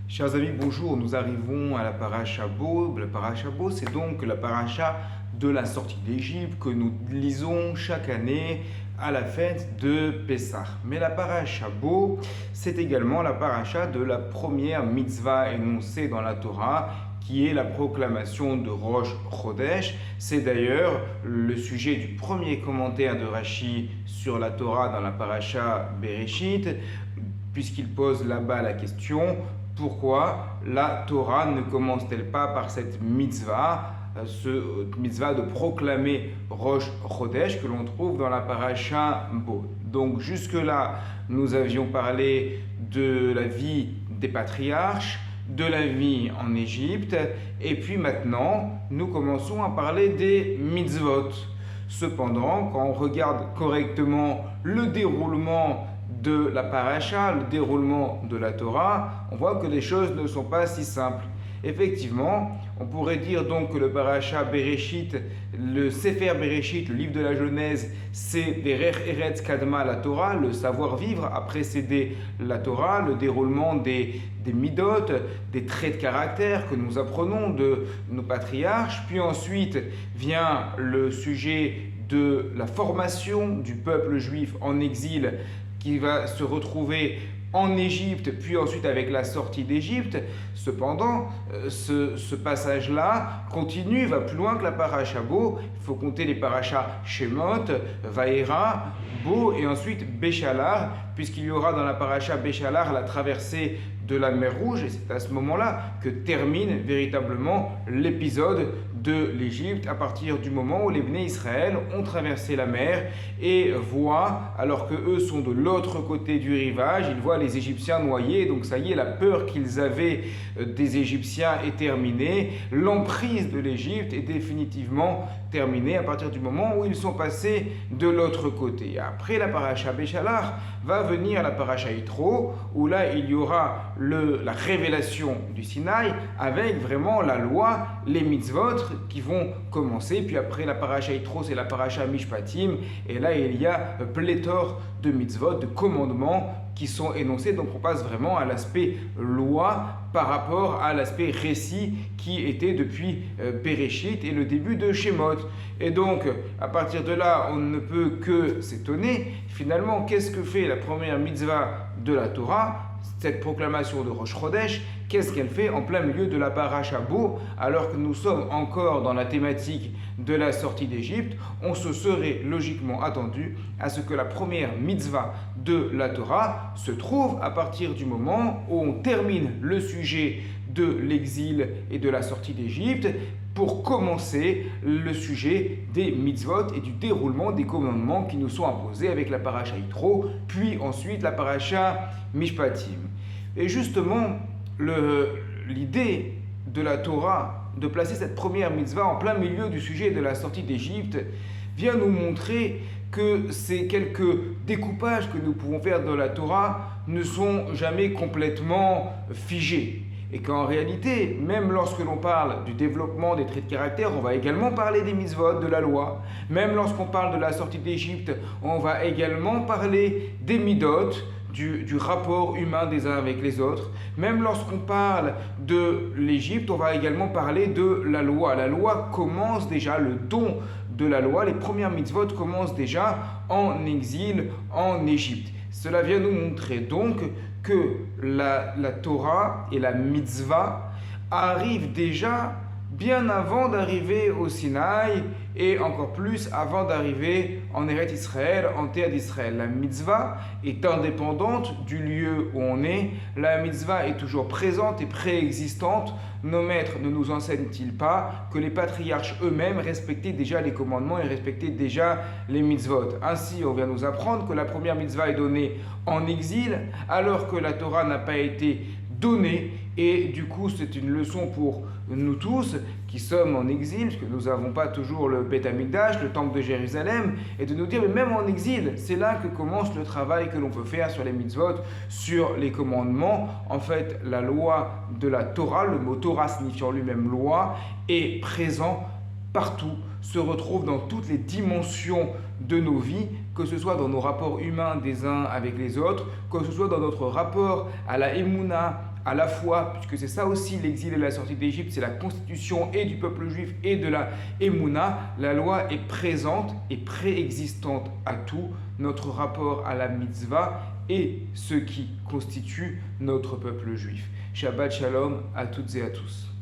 Chers amis, bonjour. Nous arrivons à la paracha Bo. La paracha Bo, c'est donc la paracha de la sortie d'Égypte que nous lisons chaque année à la fête de Pessah. Mais la paracha Bo, c'est également la paracha de la première mitzvah énoncée dans la Torah, qui est la proclamation de Rosh Chodesh. C'est d'ailleurs le sujet du premier commentaire de Rashi sur la Torah dans la paracha Bereshit, puisqu'il pose là-bas la question: pourquoi la Torah ne commence-t-elle pas par cette mitzvah, mitzvah de proclamer Rosh Chodesh que l'on trouve dans la paracha Bo. Donc jusque-là, nous avions parlé de la vie des patriarches, de la vie en Égypte, et puis maintenant, nous commençons à parler des mitzvot. Cependant, quand on regarde correctement le déroulement de la paracha, le déroulement de la Torah, on voit que les choses ne sont pas si simples. Effectivement, on pourrait dire donc que le paracha Bereshit, le Sefer Bereshit, le livre de la Genèse, c'est Derech Eretz Kadma la Torah, le savoir-vivre a précédé la Torah, le déroulement des midot, des traits de caractère que nous apprenons de nos patriarches. Puis ensuite vient le sujet de la formation du peuple juif en exil, qui va se retrouver en Égypte, puis ensuite avec la sortie d'Égypte. Cependant, ce passage-là continue, va plus loin que la paracha Bo. Il faut compter les parachas Shemot, Vaera, Bo et ensuite Béchalar, puisqu'il y aura dans la paracha Béchalar la traversée de la mer Rouge, et c'est à ce moment-là que termine véritablement l'épisode de l'Égypte, à partir du moment où les Bnei Israël ont traversé la mer et voient, alors que eux sont de l'autre côté du rivage, ils voient les Égyptiens noyés. Donc ça y est, la peur qu'ils avaient des Égyptiens est terminée, l'emprise de l'Égypte est définitivement terminée à partir du moment où ils sont passés de l'autre côté. Après la paracha Béchalar va venir la paracha Yitro, où là il y aura la révélation du Sinaï avec vraiment la loi, les mitzvot qui vont commencer. Puis après la paracha Yitro, c'est la paracha Mishpatim, et là il y a pléthore de mitzvot, de commandements qui sont énoncés. Donc on passe vraiment à l'aspect loi par rapport à l'aspect récit qui était depuis Bereshit et le début de Shemot. Et donc à partir de là, on ne peut que s'étonner. Finalement, qu'est-ce que fait la première mitzvah de la Torah, cette proclamation de Rosh Chodesh? Qu'est-ce qu'elle fait en plein milieu de la paracha Bo, alors que nous sommes encore dans la thématique de la sortie d'Égypte? On se serait logiquement attendu à ce que la première mitzvah de la Torah se trouve à partir du moment où on termine le sujet de l'exil et de la sortie d'Égypte, pour commencer le sujet des mitzvot et du déroulement des commandements qui nous sont imposés avec la paracha Yitro, puis ensuite la paracha Mishpatim. Et justement, l'idée de la Torah de placer cette première mitzvah en plein milieu du sujet de la sortie d'Égypte vient nous montrer que ces quelques découpages que nous pouvons faire dans la Torah ne sont jamais complètement figés. Et qu'en réalité, même lorsque l'on parle du développement des traits de caractère, on va également parler des mitzvot, de la loi. Même lorsqu'on parle de la sortie d'Égypte, on va également parler des midot, du rapport humain des uns avec les autres. Même lorsqu'on parle de l'Égypte, on va également parler de la loi. La loi commence déjà, le don de la loi, les premières mitzvot commencent déjà en exil en Égypte. Cela vient nous montrer donc que la Torah et la mitzvah arrivent déjà bien avant d'arriver au Sinaï, et encore plus avant d'arriver en Eretz Israël, en terre d'Israël. La mitzvah est indépendante du lieu où on est. La mitzvah est toujours présente et préexistante. Nos maîtres ne nous enseignent-ils pas que les patriarches eux-mêmes respectaient déjà les commandements et respectaient déjà les mitzvot? Ainsi, on vient nous apprendre que la première mitzvah est donnée en exil, alors que la Torah n'a pas été donnée. Et du coup, c'est une leçon pour nous tous qui sommes en exil, parce que nous n'avons pas toujours le Beth Amikdash, le temple de Jérusalem, et de nous dire, mais même en exil, c'est là que commence le travail que l'on peut faire sur les mitzvot, sur les commandements. En fait, la loi de la Torah, le mot Torah signifiant lui-même loi, est présent partout, se retrouve dans toutes les dimensions de nos vies, que ce soit dans nos rapports humains des uns avec les autres, que ce soit dans notre rapport à la Emouna, à la fois, puisque c'est ça aussi l'exil et la sortie d'Égypte, c'est la constitution et du peuple juif et de la Emouna, la loi est présente et préexistante à tout, notre rapport à la mitzvah et ce qui constitue notre peuple juif. Shabbat Shalom à toutes et à tous.